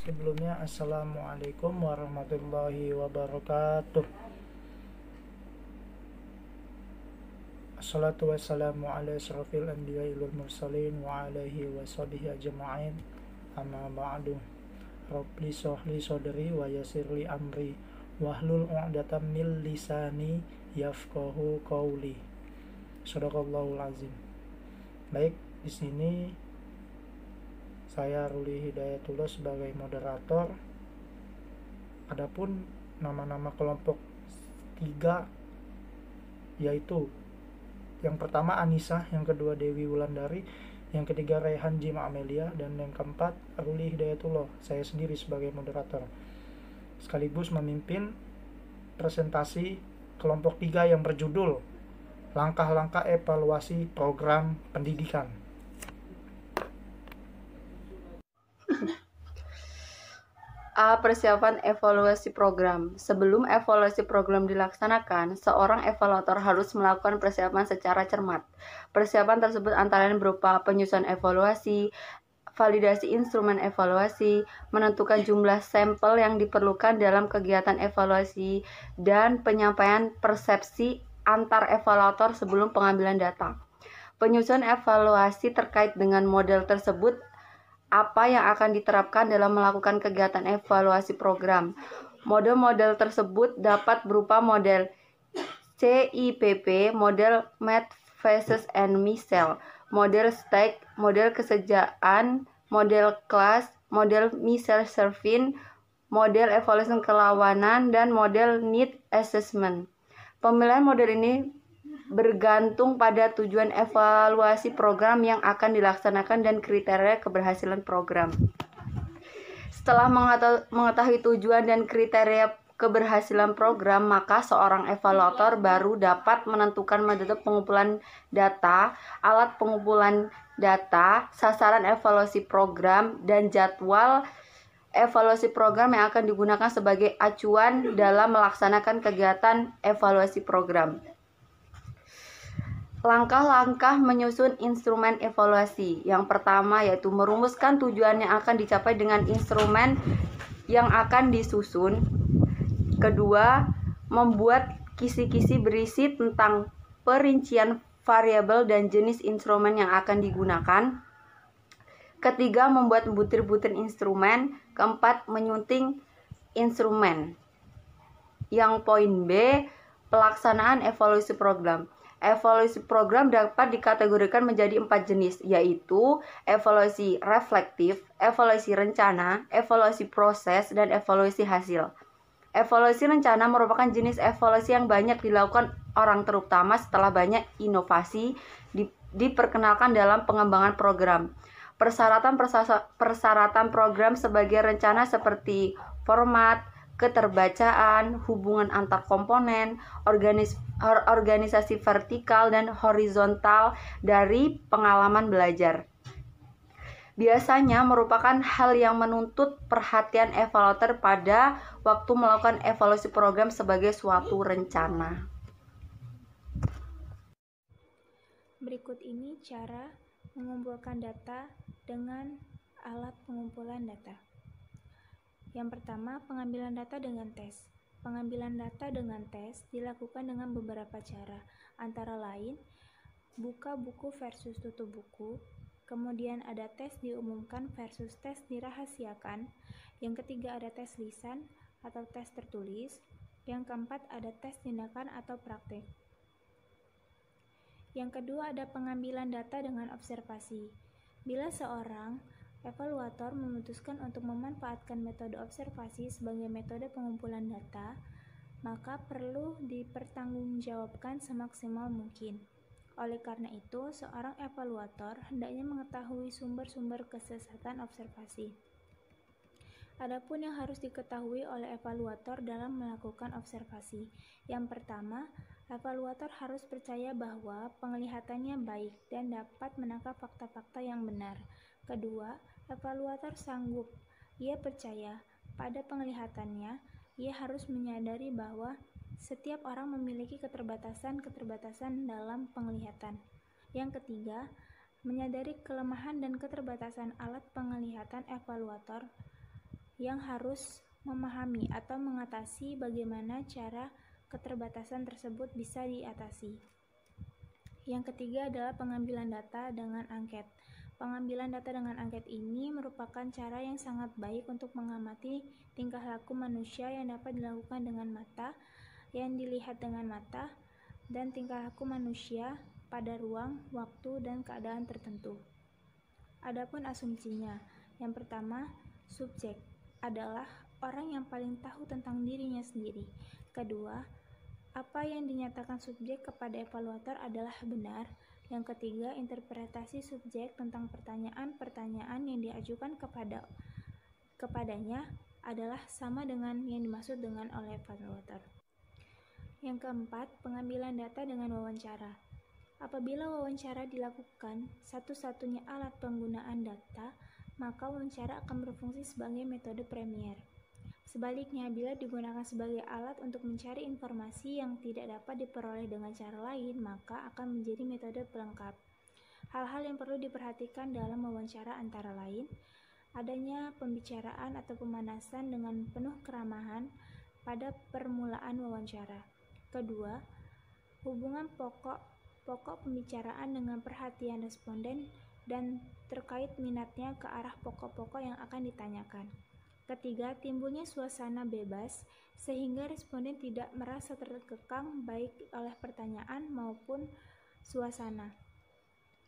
Sebelumnya, Assalamualaikum warahmatullahi wabarakatuh. Assalatu wassalamu ala asrafil anbiya'i wal mursalin wa alihi wa sahbihi ajma'in. Amma ba'du. Rabbi shrahli sadri wa yassirli amri wahlul 'uqdatam min lisani yafqahu qawli. Shadaqallahul azim. Baik, di sini saya Ruli Hidayatullah sebagai moderator. Adapun nama-nama kelompok 3 yaitu yang pertama Anissa, yang kedua Dewi Wulandari, yang ketiga Raihan Jima Amelia, dan yang keempat Ruli Hidayatullah, saya sendiri sebagai moderator, sekaligus memimpin presentasi kelompok 3 yang berjudul Langkah-langkah evaluasi program pendidikan. Persiapan evaluasi program. Sebelum evaluasi program dilaksanakan, seorang evaluator harus melakukan persiapan secara cermat. Persiapan tersebut antara lain berupa penyusunan evaluasi, validasi instrumen evaluasi, menentukan jumlah sampel yang diperlukan dalam kegiatan evaluasi, dan penyampaian persepsi antar evaluator sebelum pengambilan data. Penyusunan evaluasi terkait dengan model tersebut, apa yang akan diterapkan dalam melakukan kegiatan evaluasi program. Model-model tersebut dapat berupa model CIPP, model Math Faces and Misel, model Stack, model kesejahteraan, model kelas, model Misel Servin, model evaluasi kelawanan, dan model Need Assessment. Pemilihan model ini bergantung pada tujuan evaluasi program yang akan dilaksanakan dan kriteria keberhasilan program. Setelah mengetahui tujuan dan kriteria keberhasilan program, maka seorang evaluator baru dapat menentukan metode pengumpulan data, alat pengumpulan data, sasaran evaluasi program, dan jadwal evaluasi program yang akan digunakan sebagai acuan dalam melaksanakan kegiatan evaluasi program. Langkah-langkah menyusun instrumen evaluasi. Yang pertama yaitu merumuskan tujuan yang akan dicapai dengan instrumen yang akan disusun. Kedua, membuat kisi-kisi berisi tentang perincian variabel dan jenis instrumen yang akan digunakan. Ketiga, membuat butir-butir instrumen. Keempat, menyunting instrumen. Yang poin B, pelaksanaan evaluasi program. Evaluasi program dapat dikategorikan menjadi 4 jenis, yaitu evaluasi reflektif, evaluasi rencana, evaluasi proses, dan evaluasi hasil. Evaluasi rencana merupakan jenis evaluasi yang banyak dilakukan orang, terutama setelah banyak inovasi diperkenalkan dalam pengembangan program. Persyaratan program sebagai rencana seperti format, keterbacaan, hubungan antar komponen, organisasi vertikal dan horizontal dari pengalaman belajar. Biasanya merupakan hal yang menuntut perhatian evaluator pada waktu melakukan evaluasi program sebagai suatu rencana. Berikut ini cara mengumpulkan data dengan alat pengumpulan data. Yang pertama, pengambilan data dengan tes. Pengambilan data dengan tes dilakukan dengan beberapa cara, antara lain buka buku versus tutup buku, kemudian ada tes diumumkan versus tes dirahasiakan, yang ketiga ada tes lisan atau tes tertulis, yang keempat ada tes tindakan atau praktek. Yang kedua ada pengambilan data dengan observasi. Bila seorang evaluator memutuskan untuk memanfaatkan metode observasi sebagai metode pengumpulan data, maka perlu dipertanggungjawabkan semaksimal mungkin. Oleh karena itu, seorang evaluator hendaknya mengetahui sumber-sumber kesesatan observasi. Adapun yang harus diketahui oleh evaluator dalam melakukan observasi. Yang pertama, evaluator harus percaya bahwa penglihatannya baik dan dapat menangkap fakta-fakta yang benar. Kedua, evaluator sanggup. Ia percaya pada penglihatannya. Ia harus menyadari bahwa setiap orang memiliki keterbatasan dalam penglihatan. Yang ketiga, menyadari kelemahan dan keterbatasan alat penglihatan evaluator yang harus memahami atau mengatasi bagaimana cara keterbatasan tersebut bisa diatasi. Yang ketiga adalah pengambilan data dengan angket. Pengambilan data dengan angket ini merupakan cara yang sangat baik untuk mengamati tingkah laku manusia yang dapat dilakukan dengan mata, yang dilihat dengan mata, dan tingkah laku manusia pada ruang, waktu, dan keadaan tertentu. Adapun asumsinya, yang pertama, subjek adalah orang yang paling tahu tentang dirinya sendiri. Kedua, apa yang dinyatakan subjek kepada evaluator adalah benar. Yang ketiga, interpretasi subjek tentang pertanyaan-pertanyaan yang diajukan kepadanya adalah sama dengan yang dimaksud dengan oleh evaluator. Yang keempat, pengambilan data dengan wawancara. Apabila wawancara dilakukan satu-satunya alat penggunaan data, maka wawancara akan berfungsi sebagai metode premier. Sebaliknya, bila digunakan sebagai alat untuk mencari informasi yang tidak dapat diperoleh dengan cara lain, maka akan menjadi metode pelengkap. Hal-hal yang perlu diperhatikan dalam wawancara antara lain, adanya pembicaraan atau pemanasan dengan penuh keramahan pada permulaan wawancara. Kedua, hubungan pokok pembicaraan dengan perhatian responden dan terkait minatnya ke arah pokok-pokok yang akan ditanyakan. Ketiga, timbulnya suasana bebas sehingga responden tidak merasa terkekang baik oleh pertanyaan maupun suasana.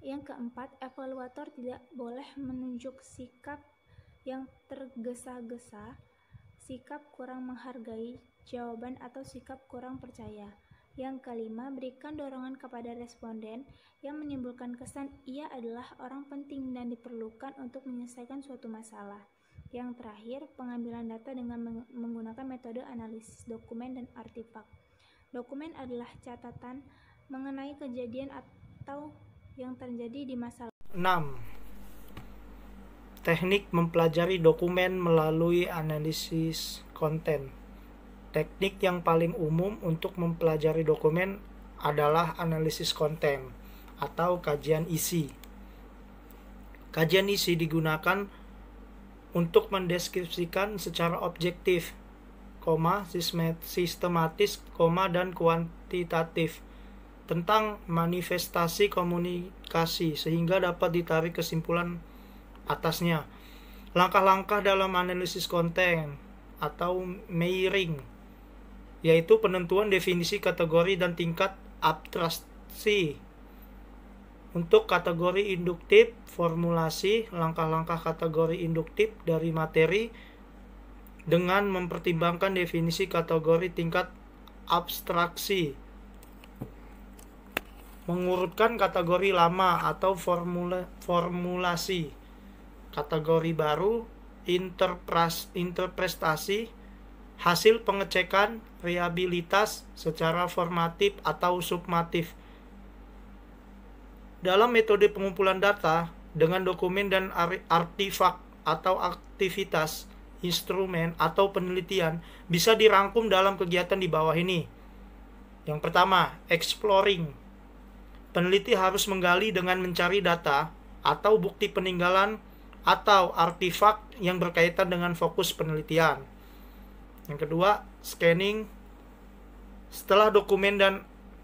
Yang keempat, evaluator tidak boleh menunjuk sikap yang tergesa-gesa, sikap kurang menghargai jawaban atau sikap kurang percaya. Yang kelima, berikan dorongan kepada responden yang menimbulkan kesan ia adalah orang penting dan diperlukan untuk menyelesaikan suatu masalah. Yang terakhir, pengambilan data dengan menggunakan metode analisis dokumen dan artefak. Dokumen adalah catatan mengenai kejadian atau yang terjadi di masa lalu. 6. Teknik mempelajari dokumen melalui analisis konten. Teknik yang paling umum untuk mempelajari dokumen adalah analisis konten atau kajian isi. Kajian isi digunakan untuk mendeskripsikan secara objektif, sistematis, dan kuantitatif tentang manifestasi komunikasi sehingga dapat ditarik kesimpulan atasnya. Langkah-langkah dalam analisis konten atau Meyering, yaitu penentuan definisi kategori dan tingkat abstraksi. Untuk kategori induktif, formulasi langkah-langkah kategori induktif dari materi dengan mempertimbangkan definisi kategori tingkat abstraksi. Mengurutkan kategori lama atau formulasi. Kategori baru, interpretasi, hasil pengecekan, reliabilitas secara formatif atau summatif. Dalam metode pengumpulan data dengan dokumen dan artefak atau aktivitas, instrumen atau penelitian bisa dirangkum dalam kegiatan di bawah ini. Yang pertama, exploring. Peneliti harus menggali dengan mencari data atau bukti peninggalan atau artefak yang berkaitan dengan fokus penelitian. Yang kedua, scanning. Setelah dokumen dan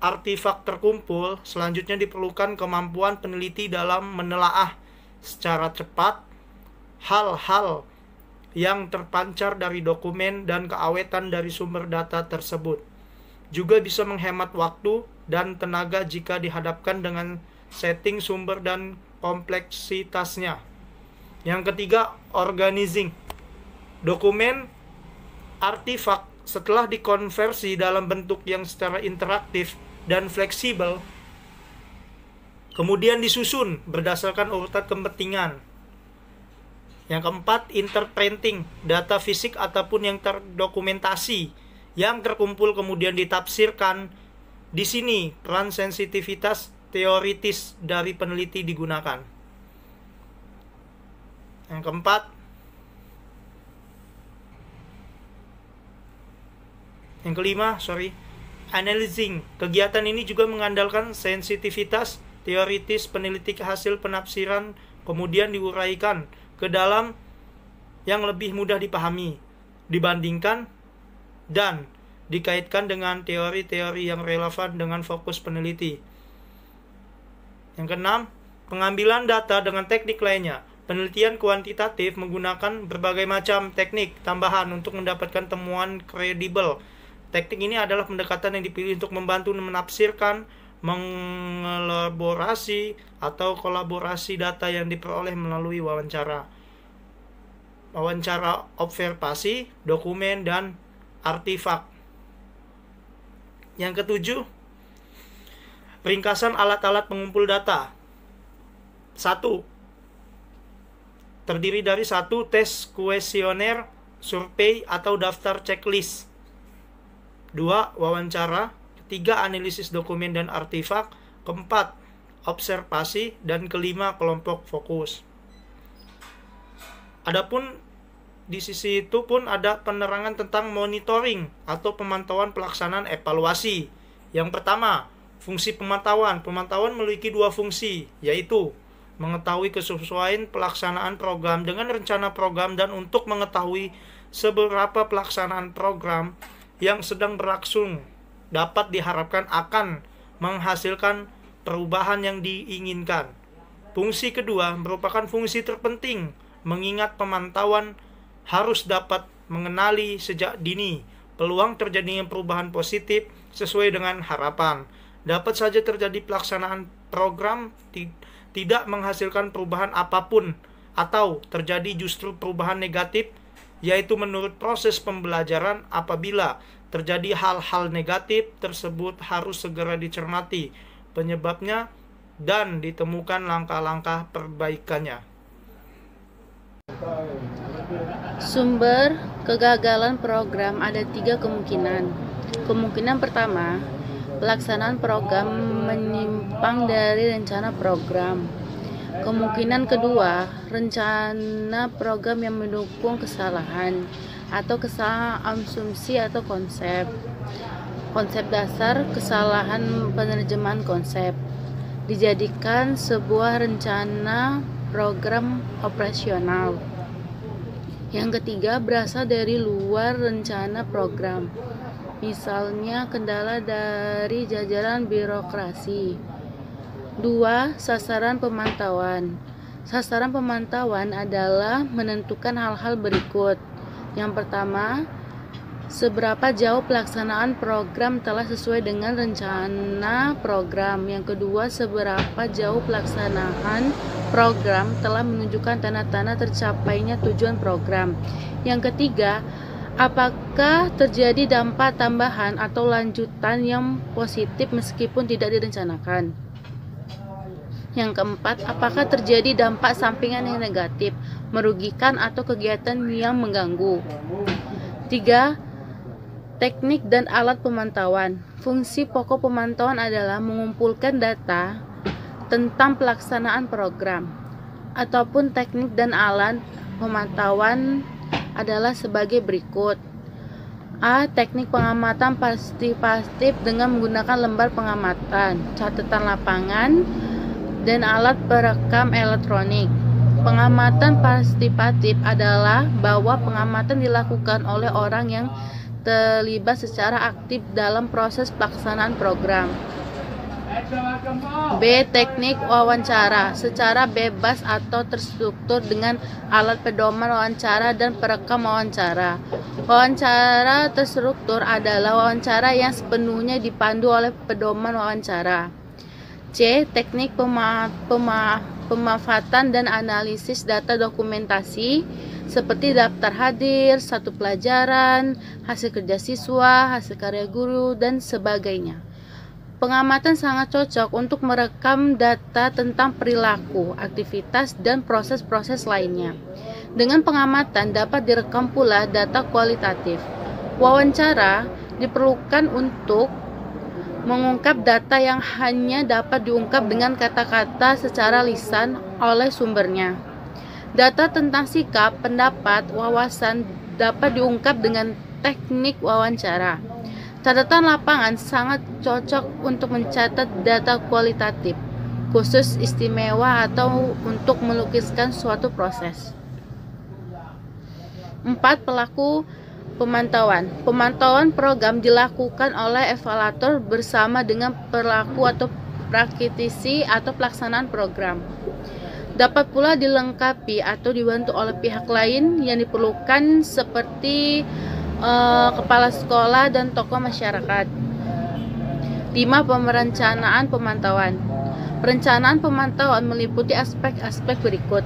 artefak terkumpul, selanjutnya diperlukan kemampuan peneliti dalam menelaah secara cepat hal-hal yang terpancar dari dokumen dan keawetan dari sumber data tersebut. Juga bisa menghemat waktu dan tenaga jika dihadapkan dengan setting sumber dan kompleksitasnya. Yang ketiga, organizing. Dokumen artefak setelah dikonversi dalam bentuk yang secara interaktif dan fleksibel, kemudian disusun berdasarkan urutan kepentingan. Yang keempat, interpreting. Data fisik ataupun yang terdokumentasi yang terkumpul kemudian ditafsirkan. Di sini peran sensitivitas teoritis dari peneliti digunakan. Yang keempat, Yang kelima, analyzing. Kegiatan ini juga mengandalkan sensitivitas teoritis peneliti hasil penafsiran kemudian diuraikan ke dalam yang lebih mudah dipahami dibandingkan dan dikaitkan dengan teori-teori yang relevan dengan fokus peneliti. Yang keenam, pengambilan data dengan teknik lainnya. Penelitian kuantitatif menggunakan berbagai macam teknik tambahan untuk mendapatkan temuan kredibel. Teknik ini adalah pendekatan yang dipilih untuk membantu menafsirkan, mengelaborasi, atau kolaborasi data yang diperoleh melalui wawancara, observasi, dokumen, dan artefak. Yang ketujuh, ringkasan alat-alat pengumpul data. 1. Terdiri dari 1. Tes kuesioner, survei, atau daftar checklist. 2. Wawancara. 3. Analisis dokumen dan artefak. 4. Observasi. Dan 5. Kelompok fokus. Adapun di sisi itu pun ada penerangan tentang monitoring atau pemantauan pelaksanaan evaluasi. Yang pertama, fungsi pemantauan. Pemantauan memiliki 2 fungsi, yaitu mengetahui kesesuaian pelaksanaan program dengan rencana program dan untuk mengetahui seberapa pelaksanaan program yang sedang berlangsung dapat diharapkan akan menghasilkan perubahan yang diinginkan. Fungsi kedua merupakan fungsi terpenting, mengingat pemantauan harus dapat mengenali sejak dini peluang terjadinya perubahan positif sesuai dengan harapan. Dapat saja terjadi pelaksanaan program tidak menghasilkan perubahan apapun atau terjadi justru perubahan negatif, yaitu menurut proses pembelajaran. Apabila terjadi hal-hal negatif tersebut harus segera dicermati penyebabnya dan ditemukan langkah-langkah perbaikannya. Sumber kegagalan program ada 3 kemungkinan. Kemungkinan pertama, pelaksanaan program menyimpang dari rencana program. Kemungkinan kedua, rencana program yang mendukung kesalahan atau kesalahan asumsi atau konsep. Konsep dasar, kesalahan penerjemahan konsep. Dijadikan sebuah rencana program operasional. Yang ketiga, berasal dari luar rencana program. Misalnya kendala dari jajaran birokrasi. 2. Sasaran pemantauan. Sasaran pemantauan adalah menentukan hal-hal berikut. Yang pertama, seberapa jauh pelaksanaan program telah sesuai dengan rencana program. Yang kedua, seberapa jauh pelaksanaan program telah menunjukkan tanda-tanda tercapainya tujuan program. Yang ketiga, apakah terjadi dampak tambahan atau lanjutan yang positif meskipun tidak direncanakan? Yang keempat, apakah terjadi dampak sampingan yang negatif, merugikan atau kegiatan yang mengganggu? 3. Teknik dan alat pemantauan. Fungsi pokok pemantauan adalah mengumpulkan data tentang pelaksanaan program. Ataupun teknik dan alat pemantauan adalah sebagai berikut. A. Teknik pengamatan partisipatif dengan menggunakan lembar pengamatan, catatan lapangan, dan alat perekam elektronik. Pengamatan partisipatif adalah bahwa pengamatan dilakukan oleh orang yang terlibat secara aktif dalam proses pelaksanaan program. B. Teknik wawancara secara bebas atau terstruktur dengan alat pedoman wawancara dan perekam wawancara. Wawancara terstruktur adalah wawancara yang sepenuhnya dipandu oleh pedoman wawancara. C. Teknik pemanfaatan dan analisis data dokumentasi seperti daftar hadir, satu pelajaran, hasil kerja siswa, hasil karya guru, dan sebagainya. Pengamatan sangat cocok untuk merekam data tentang perilaku, aktivitas, dan proses-proses lainnya. Dengan pengamatan dapat direkam pula data kualitatif. Wawancara diperlukan untuk mengungkap data yang hanya dapat diungkap dengan kata-kata secara lisan oleh sumbernya. Data tentang sikap, pendapat, wawasan dapat diungkap dengan teknik wawancara. Catatan lapangan sangat cocok untuk mencatat data kualitatif, khusus istimewa atau untuk melukiskan suatu proses. 4. Pelaku pemantauan. Pemantauan program dilakukan oleh evaluator bersama dengan pelaku atau praktisi atau pelaksanaan program. Dapat pula dilengkapi atau dibantu oleh pihak lain yang diperlukan seperti kepala sekolah dan tokoh masyarakat. 5. Perencanaan pemantauan. Perencanaan pemantauan meliputi aspek-aspek berikut.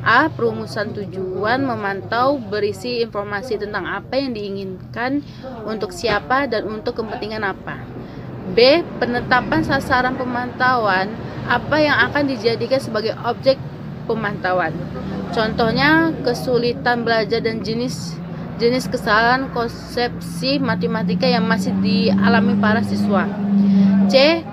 A. Perumusan tujuan memantau berisi informasi tentang apa yang diinginkan, untuk siapa, dan untuk kepentingan apa. B. Penetapan sasaran pemantauan, apa yang akan dijadikan sebagai objek pemantauan. Contohnya, kesulitan belajar dan jenis kesalahan konsepsi matematika yang masih dialami para siswa. C.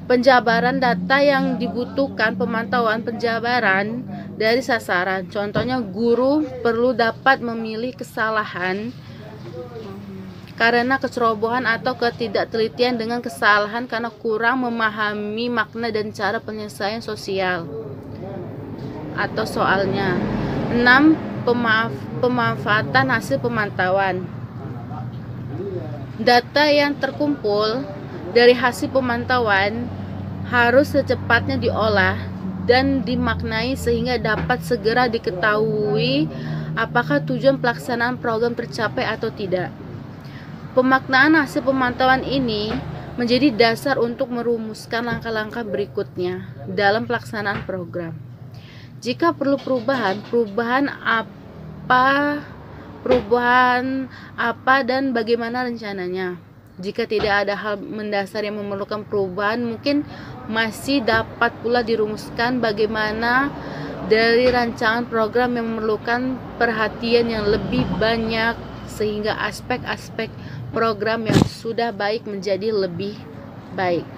Penjabaran data yang dibutuhkan pemantauan penjabaran dari sasaran. Contohnya, guru perlu dapat memilih kesalahan karena kecerobohan atau ketidaktelitian dengan kesalahan karena kurang memahami makna dan cara penyelesaian sosial atau soalnya. 6. Pemanfaatan hasil pemantauan. Data yang terkumpul dari hasil pemantauan harus secepatnya diolah dan dimaknai sehingga dapat segera diketahui apakah tujuan pelaksanaan program tercapai atau tidak. Pemaknaan hasil pemantauan ini menjadi dasar untuk merumuskan langkah-langkah berikutnya dalam pelaksanaan program. Jika perlu perubahan apa dan bagaimana rencananya. Jika tidak ada hal mendasar yang memerlukan perubahan, mungkin masih dapat pula dirumuskan bagaimana dari rancangan program yang memerlukan perhatian yang lebih banyak sehingga aspek-aspek program yang sudah baik menjadi lebih baik.